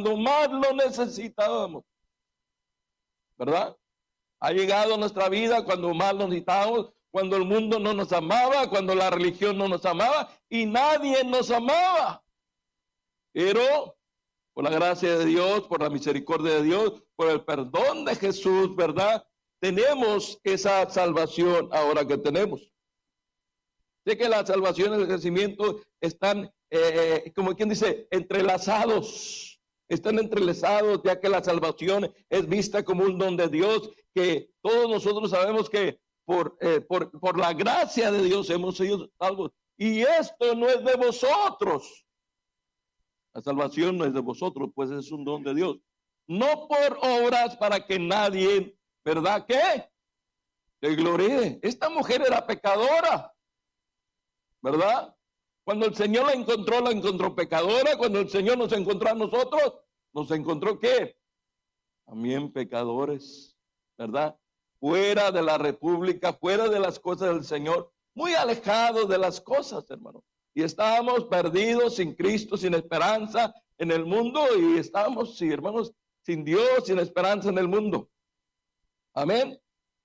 cuando más lo necesitábamos, ¿verdad? Ha llegado a nuestra vida cuando más lo necesitábamos, cuando el mundo no nos amaba, cuando la religión no nos amaba y nadie nos amaba. Pero por la gracia de Dios, por la misericordia de Dios, por el perdón de Jesús, ¿verdad? Tenemos esa salvación ahora que tenemos. Sé que la salvación y el crecimiento están, como quien dice, entrelazados. Están entrelazados, ya que la salvación es vista como un don de Dios, que todos nosotros sabemos que por la gracia de Dios hemos sido salvos. Y esto no es de vosotros. La salvación no es de vosotros, pues es un don de Dios. No por obras para que nadie, ¿verdad? ¿Qué? Se gloríe. Esta mujer era pecadora, ¿verdad? Cuando el Señor la encontró pecadora. Cuando el Señor nos encontró a nosotros, nos encontró ¿qué? También pecadores, ¿verdad? Fuera de la república, fuera de las cosas del Señor, muy alejados de las cosas, hermano. Y estábamos perdidos sin Cristo, sin esperanza en el mundo, y estábamos, sí, hermanos, sin Dios, sin esperanza en el mundo. Amén.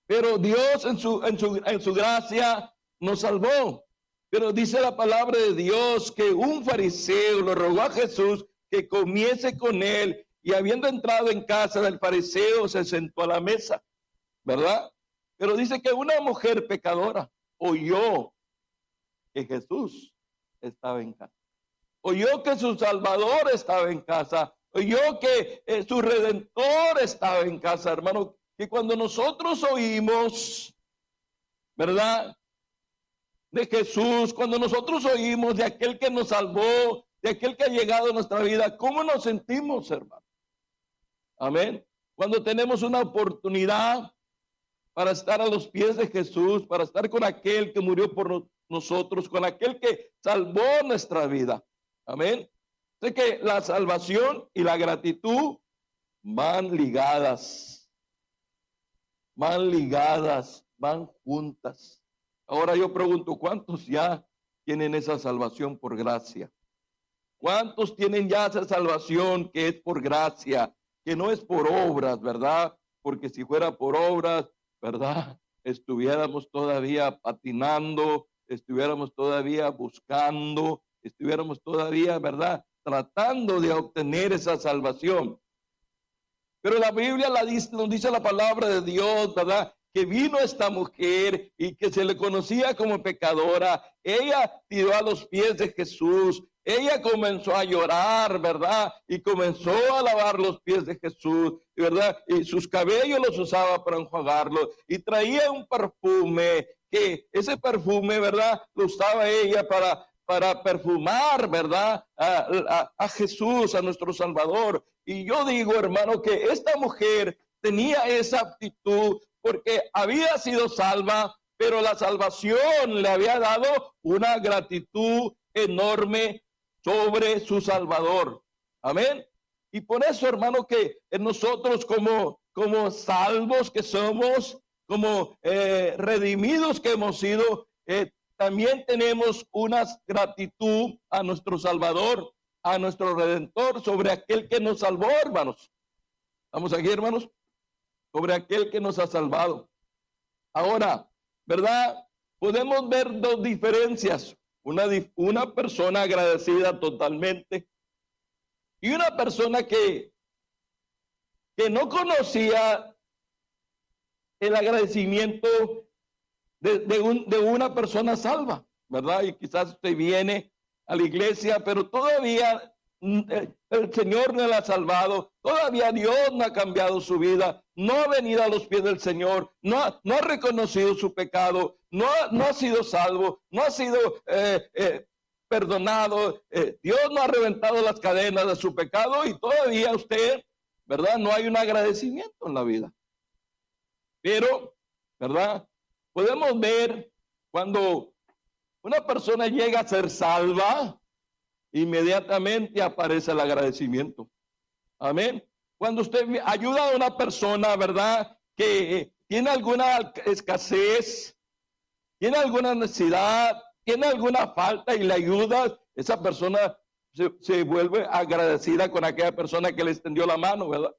Pero Dios en su gracia nos salvó. Pero dice la palabra de Dios que un fariseo le rogó a Jesús que comiese con él, y habiendo entrado en casa del fariseo se sentó a la mesa, ¿verdad? Pero dice que una mujer pecadora oyó que Jesús estaba en casa, oyó que su Salvador estaba en casa, oyó que su Redentor estaba en casa, hermano. Que cuando nosotros oímos, ¿verdad?, de Jesús, cuando nosotros oímos de aquel que nos salvó, de aquel que ha llegado a nuestra vida, ¿cómo nos sentimos, hermano? Amén. Cuando tenemos una oportunidad para estar a los pies de Jesús, para estar con aquel que murió por nosotros, con aquel que salvó nuestra vida. Amén. Sé que la salvación y la gratitud van ligadas, van juntas. Ahora yo pregunto, ¿cuántos ya tienen esa salvación por gracia? ¿Cuántos tienen ya esa salvación que es por gracia, que no es por obras, verdad? Porque si fuera por obras, ¿verdad?, estuviéramos todavía patinando, estuviéramos todavía buscando, estuviéramos todavía, ¿verdad?, tratando de obtener esa salvación. Pero la Biblia nos dice la palabra de Dios, ¿verdad?, que vino esta mujer y que se le conocía como pecadora. Ella tiró a los pies de Jesús. Ella comenzó a llorar, ¿verdad? Y comenzó a lavar los pies de Jesús, ¿verdad? Y sus cabellos los usaba para enjuagarlos. Y traía un perfume, que ese perfume, ¿verdad?, lo usaba ella para perfumar, ¿verdad?, a Jesús, a nuestro Salvador. Y yo digo, hermano, que esta mujer tenía esa actitud porque había sido salva, pero la salvación le había dado una gratitud enorme sobre su Salvador. Amén. Y por eso, hermano, que nosotros como salvos que somos, como redimidos que hemos sido, también tenemos una gratitud a nuestro Salvador, a nuestro Redentor, sobre aquel que nos salvó, hermanos. ¿Estamos aquí, hermanos? Sobre aquel que nos ha salvado. Ahora, ¿verdad?, podemos ver dos diferencias. Una persona agradecida totalmente y una persona que no conocía el agradecimiento de una persona salva, ¿verdad? Y quizás usted viene a la iglesia, pero todavía el Señor no la ha salvado, todavía Dios no ha cambiado su vida, no ha venido a los pies del Señor, no ha reconocido su pecado, no ha sido salvo, no ha sido perdonado, Dios no ha reventado las cadenas de su pecado y todavía usted, ¿verdad?, no hay un agradecimiento en la vida. Pero, ¿verdad?, podemos ver cuando una persona llega a ser salva, inmediatamente aparece el agradecimiento. Amén. Cuando usted ayuda a una persona, ¿verdad?, que tiene alguna escasez, tiene alguna necesidad, tiene alguna falta y le ayuda, esa persona se vuelve agradecida con aquella persona que le extendió la mano, ¿verdad?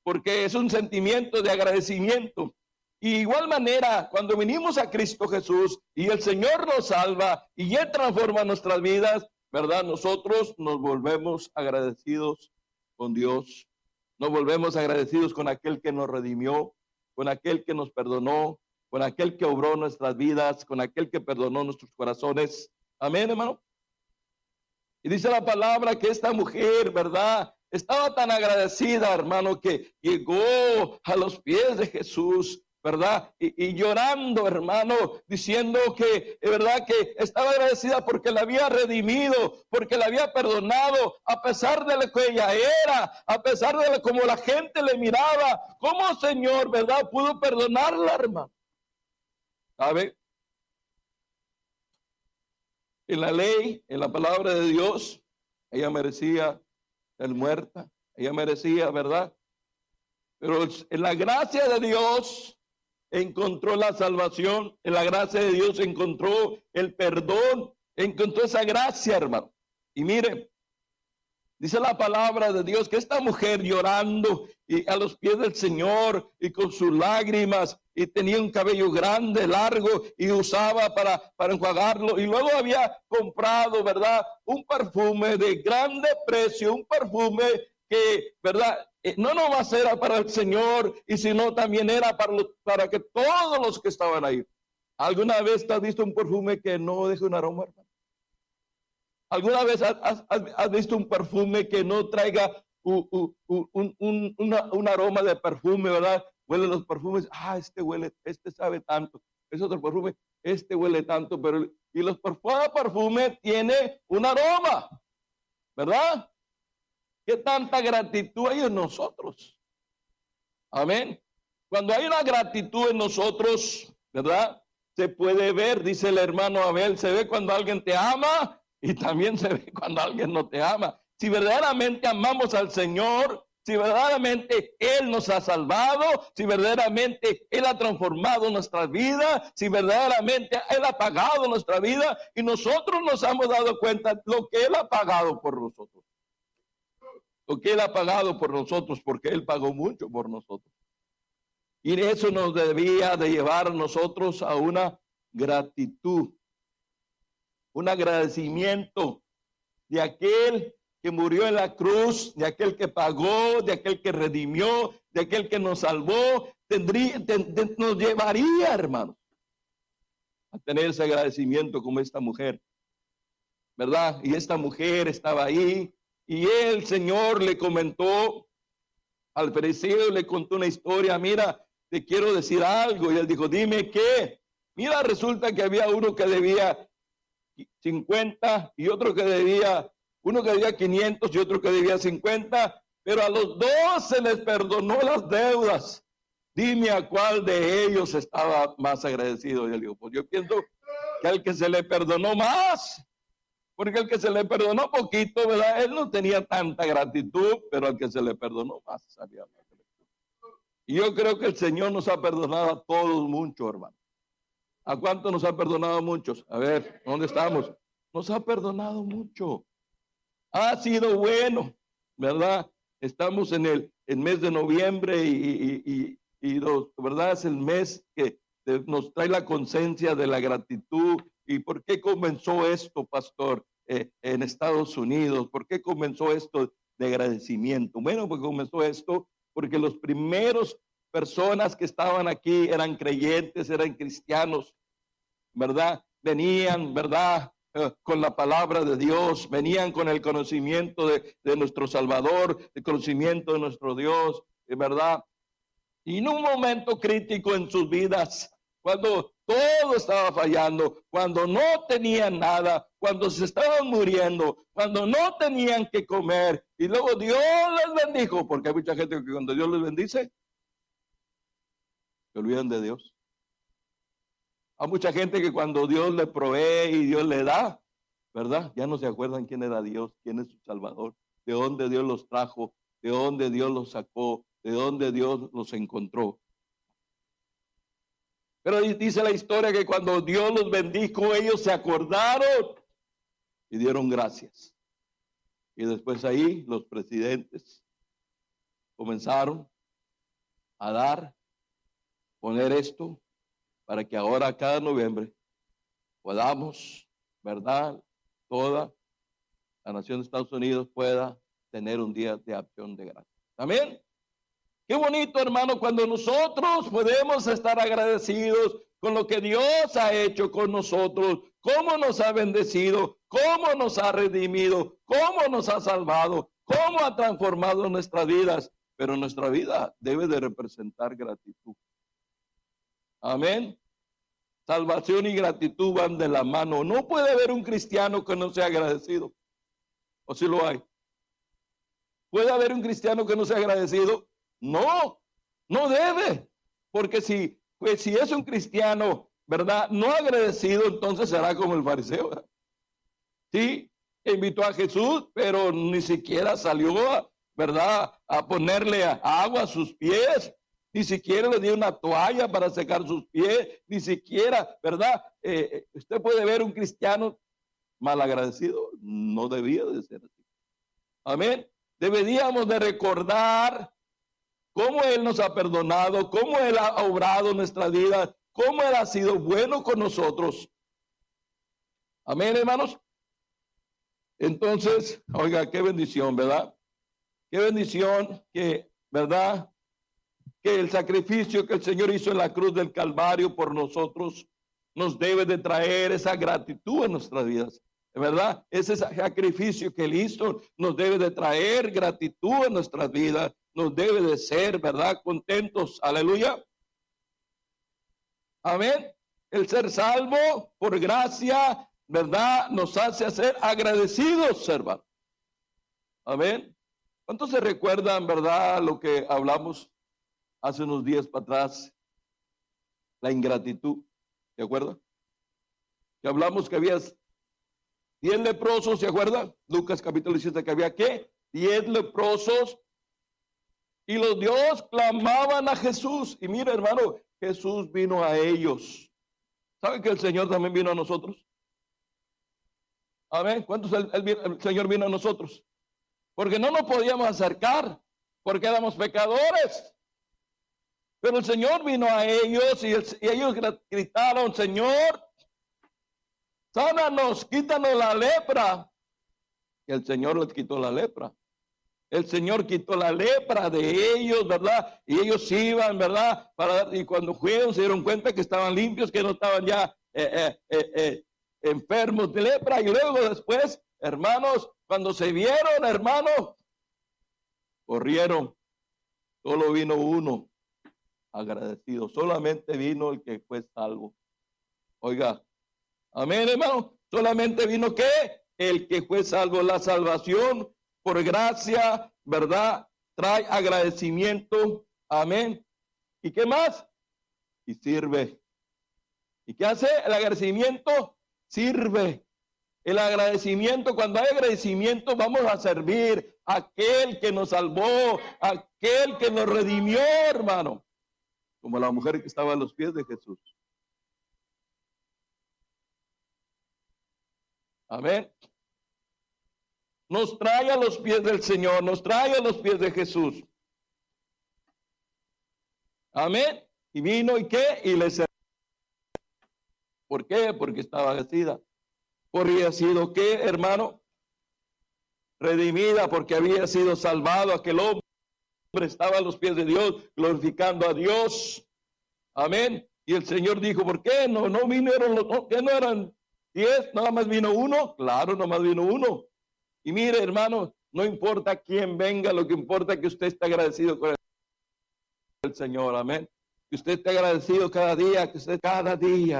Porque es un sentimiento de agradecimiento. Y igual manera, cuando venimos a Cristo Jesús y el Señor nos salva y Él transforma nuestras vidas, ¿verdad? Nosotros nos volvemos agradecidos con Dios. Nos volvemos agradecidos con aquel que nos redimió, con aquel que nos perdonó, con aquel que obró nuestras vidas, con aquel que perdonó nuestros corazones. Amén, hermano. Y dice la palabra que esta mujer, ¿verdad? Estaba tan agradecida, hermano, que llegó a los pies de Jesús, ¿verdad? Y llorando, hermano, diciendo que, ¿verdad? Que estaba agradecida porque la había redimido, porque la había perdonado, a pesar de lo que ella era, a pesar de cómo la gente le miraba. ¿Cómo, Señor, verdad, pudo perdonarla, hermano? ¿Sabe? En la ley, en la palabra de Dios, ella merecía ser muerta, ella merecía, ¿verdad? Pero en la gracia de Dios encontró la salvación, en la gracia de Dios encontró el perdón, encontró esa gracia, hermano. Y mire, dice la palabra de Dios que esta mujer llorando y a los pies del Señor y con sus lágrimas, y tenía un cabello grande, largo, y usaba para enjuagarlo, y luego había comprado, ¿verdad? Un perfume de grande precio, un perfume que, ¿verdad? No nomás era para el Señor, y sino también era para que todos los que estaban ahí. ¿Alguna vez te has visto un perfume que no deja un aroma, hermano? ¿Alguna vez has visto un perfume que no traiga un aroma de perfume, verdad? Huelen los perfumes, este huele, este sabe tanto. Es otro perfume, este huele tanto, pero y los perfume tiene un aroma, ¿verdad? ¿Qué tanta gratitud hay en nosotros? Amén. Cuando hay una gratitud en nosotros, ¿verdad? Se puede ver, dice el hermano Abel, se ve cuando alguien te ama y también se ve cuando alguien no te ama. Si verdaderamente amamos al Señor, si verdaderamente Él nos ha salvado, si verdaderamente Él ha transformado nuestra vida, si verdaderamente Él ha pagado nuestra vida y nosotros nos hemos dado cuenta de lo que Él ha pagado por nosotros. Lo que Él ha pagado por nosotros, porque Él pagó mucho por nosotros. Y eso nos debía de llevar a nosotros a una gratitud, un agradecimiento de aquel que murió en la cruz, de aquel que pagó, de aquel que redimió, de aquel que nos salvó, nos llevaría, hermanos, a tener ese agradecimiento como esta mujer, ¿verdad? Y esta mujer estaba ahí, y el Señor le comentó al fariseo, le contó una historia, mira, te quiero decir algo, y él dijo, dime qué. Mira, resulta que había uno que debía 50 y otro que debía, uno que debía 500 y otro que debía 50, pero a los dos se les perdonó las deudas. Dime a cuál de ellos estaba más agradecido. Y él dijo, pues yo pienso que al que se le perdonó más, porque al que se le perdonó poquito, ¿verdad? Él no tenía tanta gratitud, pero al que se le perdonó más sabía más. Y yo creo que el Señor nos ha perdonado a todos mucho, hermano. ¿A cuánto nos ha perdonado a muchos? A ver, ¿dónde estamos? Nos ha perdonado mucho. Ha sido bueno, ¿verdad? Estamos en el mes de noviembre y ¿verdad? Es el mes que nos trae la conciencia de la gratitud. ¿Y por qué comenzó esto, pastor, en Estados Unidos? ¿Por qué comenzó esto de agradecimiento? Bueno, pues comenzó esto porque los primeros personas que estaban aquí eran creyentes, eran cristianos, ¿verdad? Venían, ¿verdad? Con la palabra de Dios, venían con el conocimiento de nuestro Salvador, el conocimiento de nuestro Dios, ¿verdad? Y en un momento crítico en sus vidas, cuando todo estaba fallando, cuando no tenían nada, cuando se estaban muriendo, cuando no tenían que comer, y luego Dios les bendijo, porque hay mucha gente que cuando Dios les bendice, se olvidan de Dios. Hay mucha gente que cuando Dios le provee y Dios le da, ¿verdad? Ya no se acuerdan quién era Dios, quién es su Salvador, de dónde Dios los trajo, de dónde Dios los sacó, de dónde Dios los encontró. Pero dice la historia que cuando Dios los bendijo, ellos se acordaron y dieron gracias. Y después ahí los presidentes comenzaron a poner esto para que ahora cada noviembre podamos, ¿verdad? Toda la nación de Estados Unidos pueda tener un día de acción de gracias. Amén. Qué bonito, hermano, cuando nosotros podemos estar agradecidos con lo que Dios ha hecho con nosotros, cómo nos ha bendecido, cómo nos ha redimido, cómo nos ha salvado, cómo ha transformado nuestras vidas. Pero nuestra vida debe de representar gratitud. Amén. Salvación y gratitud van de la mano. No puede haber un cristiano que no sea agradecido. ¿O si lo hay? ¿Puede haber un cristiano que no sea agradecido? No, no debe. Porque si es un cristiano, ¿verdad? No agradecido, entonces será como el fariseo. ¿Verdad? Sí, invitó a Jesús, pero ni siquiera salió, ¿verdad? A ponerle agua a sus pies. Ni siquiera le dio una toalla para secar sus pies. Ni siquiera, ¿verdad? Usted puede ver un cristiano malagradecido. No debía de ser así. Amén. Deberíamos de recordar cómo Él nos ha perdonado, cómo Él ha obrado nuestra vida, cómo Él ha sido bueno con nosotros. Amén, hermanos. Entonces, oiga, qué bendición, ¿verdad? Qué bendición que, ¿verdad? Que el sacrificio que el Señor hizo en la cruz del Calvario por nosotros nos debe de traer esa gratitud en nuestras vidas. ¿Verdad? Ese sacrificio que Él hizo nos debe de traer gratitud en nuestras vidas. Nos debe de ser, ¿verdad? Contentos. Aleluya. Amén. El ser salvo por gracia, ¿verdad? Nos hace ser agradecidos, hermano. Amén. ¿Cuántos se recuerdan, verdad, lo que hablamos hace unos días para atrás? La ingratitud. ¿Se acuerdan? Que hablamos que había 10 leprosos, ¿se acuerdan? Lucas capítulo 17, que había ¿qué? 10 leprosos. Y los dios clamaban a Jesús. Y mira, hermano, Jesús vino a ellos. ¿Saben que el Señor también vino a nosotros? Amén. ¿Cuántos el Señor vino a nosotros? Porque no nos podíamos acercar, porque éramos pecadores. Pero el Señor vino a ellos y ellos gritaron, Señor, sánanos, quítanos la lepra. Y el Señor les quitó la lepra. El Señor quitó la lepra de ellos, ¿verdad? Y ellos iban, ¿verdad? Y cuando fueron se dieron cuenta que estaban limpios, que no estaban ya enfermos de lepra. Y luego después, hermanos, cuando se vieron, hermanos, corrieron. Solo vino uno agradecido. Solamente vino el que fue salvo. Oiga, amén, hermano. Solamente vino ¿qué? El que fue salvo. La salvación por gracia, ¿verdad? Trae agradecimiento. Amén. ¿Y qué más? Y sirve. ¿Y qué hace? El agradecimiento sirve. El agradecimiento, cuando hay agradecimiento, vamos a servir a aquel que nos salvó, a aquel que nos redimió, hermano. Como la mujer que estaba a los pies de Jesús. Amén. Nos trae a los pies del Señor, nos trae a los pies de Jesús. Amén. Y vino y qué? Y le sirvió. ¿Por qué? Porque estaba agradecida. Porque había sido ¿qué, hermano? Redimida, porque había sido salvado. Aquel hombre estaba a los pies de Dios, glorificando a Dios. Amén. Y el Señor dijo, ¿por qué? No vinieron los, ¿qué no eran 10? Nada más vino uno. Claro, nada más vino uno. Y mire, hermano, no importa quién venga, lo que importa es que usted esté agradecido con el Señor. Amén. Que usted esté agradecido cada día,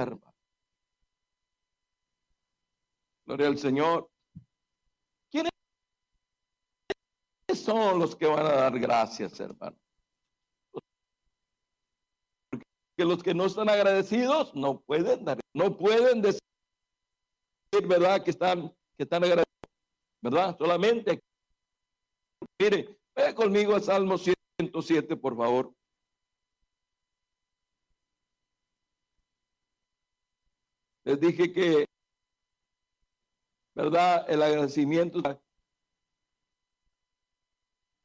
hermano. Gloria al Señor. ¿Quiénes son los que van a dar gracias, hermano? Porque los que no están agradecidos no pueden dar, no pueden decir, ¿verdad? Que están agradecidos, ¿verdad? Solamente, mire, vaya conmigo a Salmo 107, por favor. Les dije que, ¿verdad? El agradecimiento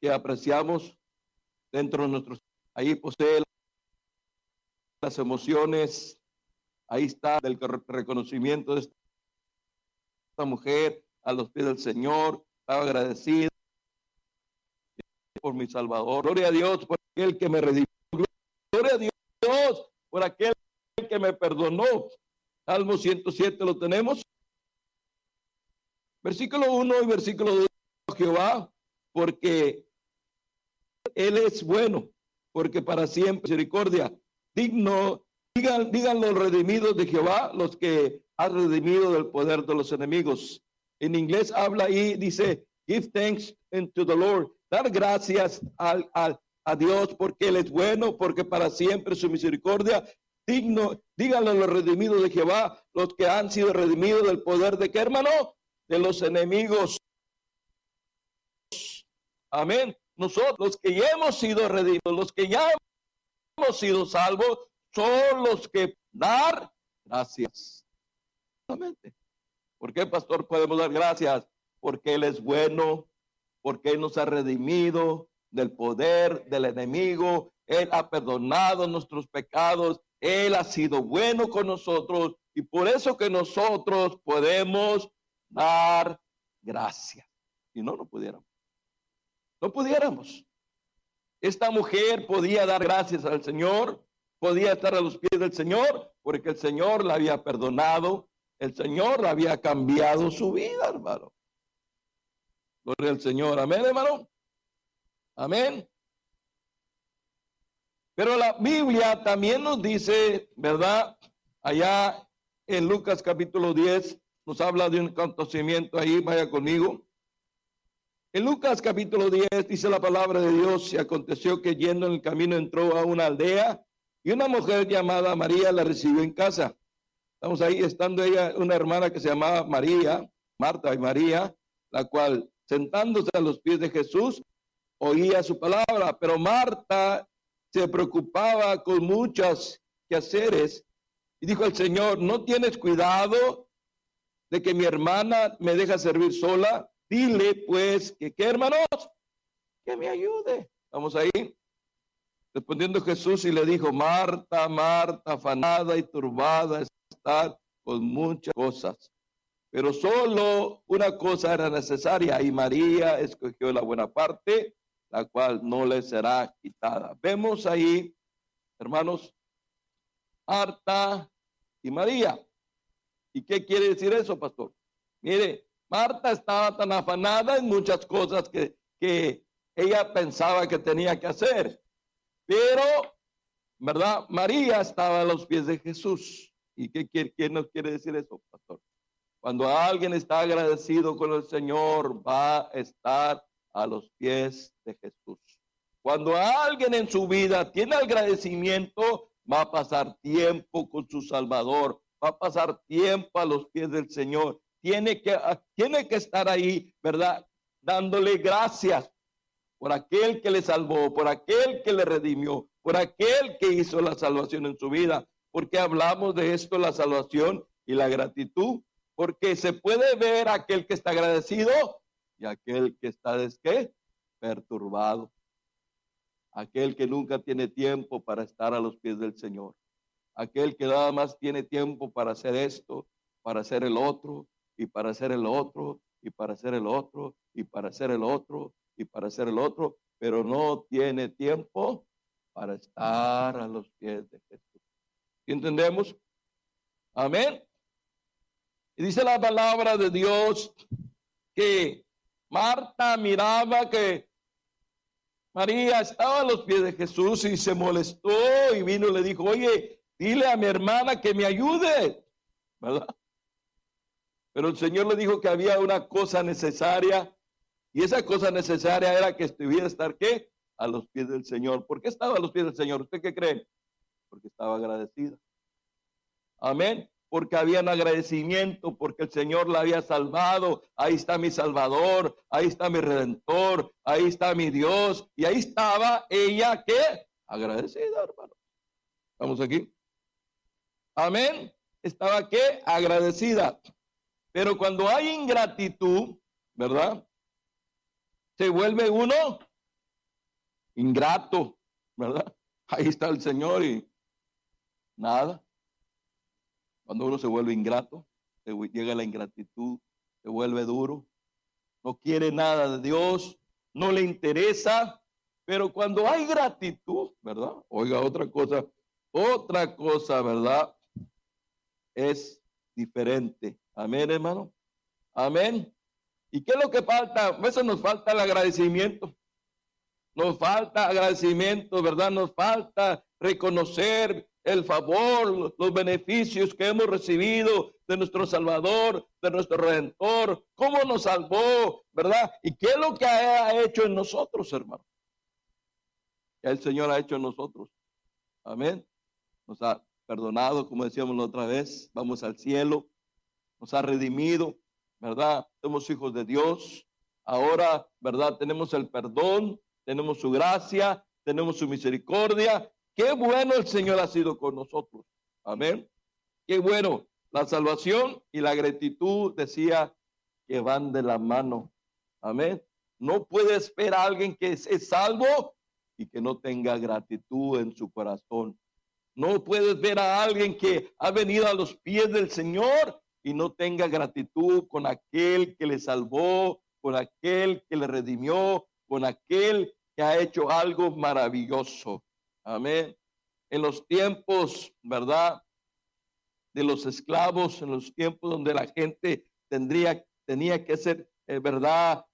que apreciamos dentro de nuestros. Ahí posee las emociones. Ahí está el reconocimiento de esta mujer a los pies del Señor. Estaba agradecido por mi Salvador. Gloria a Dios por aquel que me redimió. Gloria a Dios por aquel que me perdonó. Salmo 107 lo tenemos. Versículo 1 y versículo 2. Jehová, porque Él es bueno, porque para siempre misericordia. Digno, digan los redimidos de Jehová, los que han redimido del poder de los enemigos. En inglés habla ahí, dice, give thanks unto the Lord. Dar gracias a Dios porque Él es bueno, porque para siempre su misericordia. Digno, díganlo los redimidos de Jehová, los que han sido redimidos del poder de qué, hermano, de los enemigos. Amén. Nosotros, los que ya hemos sido redimidos, los que ya hemos sido salvos, son los que dar gracias. Solamente. ¿Por qué, pastor, podemos dar gracias? Porque Él es bueno, porque Él nos ha redimido del poder del enemigo. Él ha perdonado nuestros pecados. Él ha sido bueno con nosotros y por eso que nosotros podemos dar gracias. Si no, no pudiéramos. No pudiéramos. Esta mujer podía dar gracias al Señor, podía estar a los pies del Señor, porque el Señor la había perdonado, el Señor había cambiado su vida, hermano. Gloria al Señor. Amén, hermano. Amén. Pero la Biblia también nos dice, ¿verdad? Allá en Lucas capítulo 10 nos habla de un acontecimiento ahí, vaya conmigo. En Lucas capítulo 10 dice la palabra de Dios, y aconteció que yendo en el camino entró a una aldea y una mujer llamada María la recibió en casa. Estamos ahí, estando ella, una hermana que se llamaba María, Marta y María, la cual sentándose a los pies de Jesús, oía su palabra, pero Marta se preocupaba con muchos quehaceres y dijo al Señor, ¿no tienes cuidado de que mi hermana me deja servir sola? Dile pues que, ¿qué, hermanos? Que me ayude. Vamos ahí. Respondiendo Jesús y le dijo, Marta, Marta, afanada y turbada está con muchas cosas, pero solo una cosa era necesaria y María escogió la buena parte, la cual no le será quitada. Vemos ahí, hermanos, Marta y María. ¿Y qué quiere decir eso, pastor? Mire, Marta estaba tan afanada en muchas cosas que ella pensaba que tenía que hacer. Pero, ¿verdad? María estaba a los pies de Jesús. ¿Y qué nos quiere decir eso, pastor? Cuando alguien está agradecido con el Señor, va a estar a los pies de Jesús. Cuando alguien en su vida tiene agradecimiento, va a pasar tiempo con su Salvador, va a pasar tiempo a los pies del Señor. Tiene que estar ahí, ¿verdad? Dándole gracias por aquel que le salvó, por aquel que le redimió, por aquel que hizo la salvación en su vida. ¿Por qué hablamos de esto, la salvación y la gratitud? Porque se puede ver aquel que está agradecido y aquel que está perturbado. Aquel que nunca tiene tiempo para estar a los pies del Señor. Aquel que nada más tiene tiempo para hacer esto, para hacer el otro, y para hacer el otro, y para hacer el otro, y para hacer el otro, y para hacer el otro, pero no tiene tiempo para estar a los pies de Jesús. ¿Entendemos? Amén. Y dice la palabra de Dios que Marta miraba que María estaba a los pies de Jesús y se molestó y vino y le dijo, oye, dile a mi hermana que me ayude, ¿verdad? Pero el Señor le dijo que había una cosa necesaria y esa cosa necesaria era que estuviera estar, ¿qué? A los pies del Señor. ¿Por qué estaba a los pies del Señor? ¿Usted qué cree? Porque estaba agradecida. Amén. Porque había un agradecimiento, porque el Señor la había salvado. Ahí está mi Salvador, ahí está mi Redentor, ahí está mi Dios. Y ahí estaba ella, ¿qué? Agradecida, hermano. ¿Estamos aquí? Amén. Estaba, ¿qué? Agradecida. Pero cuando hay ingratitud, ¿verdad? Se vuelve uno ingrato, ¿verdad? Ahí está el Señor y nada. Cuando uno se vuelve ingrato, llega la ingratitud, se vuelve duro, no quiere nada de Dios, no le interesa, pero cuando hay gratitud, ¿verdad? Oiga, otra cosa, ¿verdad? Es diferente. Amén, hermano. Amén. ¿Y qué es lo que falta? A veces nos falta el agradecimiento. Nos falta agradecimiento, ¿verdad? Nos falta reconocer el favor, los beneficios que hemos recibido de nuestro Salvador, de nuestro Redentor, cómo nos salvó, ¿verdad? ¿Y qué es lo que ha hecho en nosotros, hermano? Que el Señor ha hecho en nosotros. Amén. Nos ha perdonado, como decíamos la otra vez, vamos al cielo, nos ha redimido, ¿verdad? Somos hijos de Dios. Ahora, ¿verdad? Tenemos el perdón, tenemos su gracia, tenemos su misericordia. Qué bueno el Señor ha sido con nosotros. Amén. Qué bueno. La salvación y la gratitud, decía, que van de la mano. Amén. No puedes ver a alguien que es salvo y que no tenga gratitud en su corazón. No puedes ver a alguien que ha venido a los pies del Señor y no tenga gratitud con aquel que le salvó, con aquel que le redimió, con aquel que ha hecho algo maravilloso. Amén. En los tiempos, ¿verdad?, de los esclavos, en los tiempos donde la gente tenía que ser, ¿verdad?,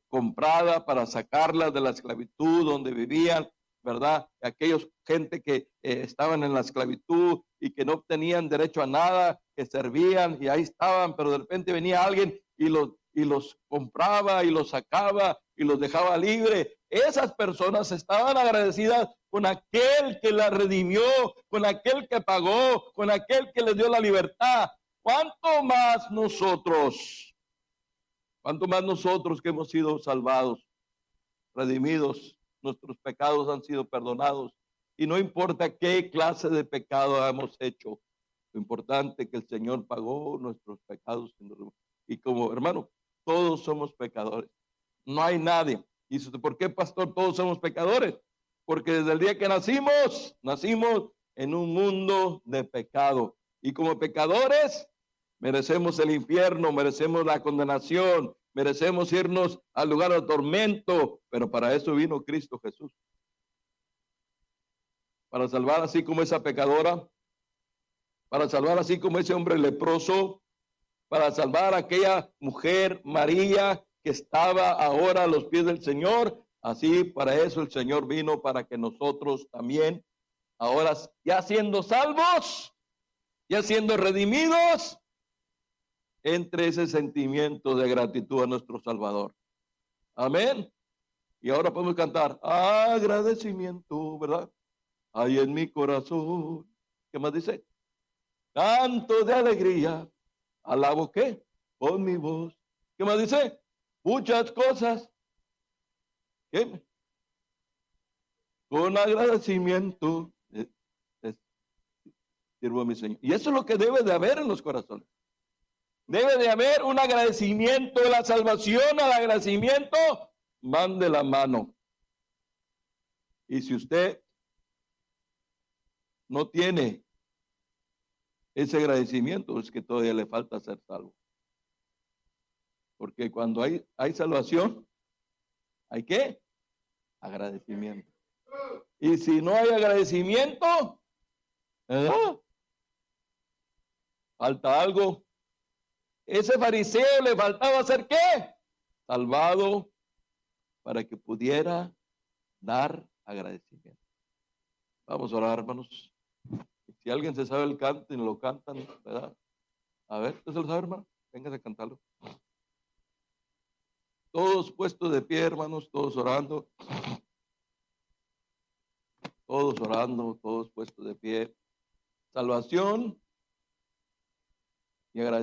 comprada para sacarla de la esclavitud donde vivían, ¿verdad? Aquellos gente que estaban en la esclavitud y que no tenían derecho a nada, que servían y ahí estaban, pero de repente venía alguien y los compraba y los sacaba y los dejaba libre. Esas personas estaban agradecidas con aquel que la redimió, con aquel que pagó, con aquel que les dio la libertad. ¿Cuánto más nosotros? ¿Cuánto más nosotros que hemos sido salvados, redimidos? Nuestros pecados han sido perdonados y no importa qué clase de pecado hemos hecho, lo importante es que el Señor pagó nuestros pecados. Y como hermano, todos somos pecadores, no hay nadie. Y dice, ¿por qué, pastor, todos somos pecadores? Porque desde el día que nacimos en un mundo de pecado y como pecadores merecemos el infierno, merecemos la condenación, merecemos irnos al lugar de tormento, pero para eso vino Cristo Jesús. Para salvar así como esa pecadora, para salvar así como ese hombre leproso, para salvar a aquella mujer María que estaba ahora a los pies del Señor. Así para eso el Señor vino, para que nosotros también, ahora ya siendo salvos, ya siendo redimidos, entre ese sentimiento de gratitud a nuestro Salvador. Amén. Y ahora podemos cantar agradecimiento, ¿verdad? Hay en mi corazón. ¿Qué más dice? Canto de alegría. Alabo ¿qué? Con mi voz. ¿Qué más dice? Muchas cosas. ¿Qué? Con agradecimiento. Sirvo a mi Señor. Y eso es lo que debe de haber en los corazones. Debe de haber un agradecimiento. La salvación al agradecimiento van de la mano. Y si usted no tiene ese agradecimiento, es que todavía le falta ser salvo. Porque cuando hay salvación, ¿hay qué? Agradecimiento. Y si no hay agradecimiento, ¿verdad?, falta algo. Ese fariseo le faltaba hacer ¿qué? Salvado para que pudiera dar agradecimiento. Vamos a orar, hermanos. Si alguien se sabe el canto y lo cantan, ¿verdad? A ver, ¿usted se lo sabe, hermano? Véngase a cantarlo. Todos puestos de pie, hermanos, todos orando. Todos orando, todos puestos de pie. Salvación y agradecimiento.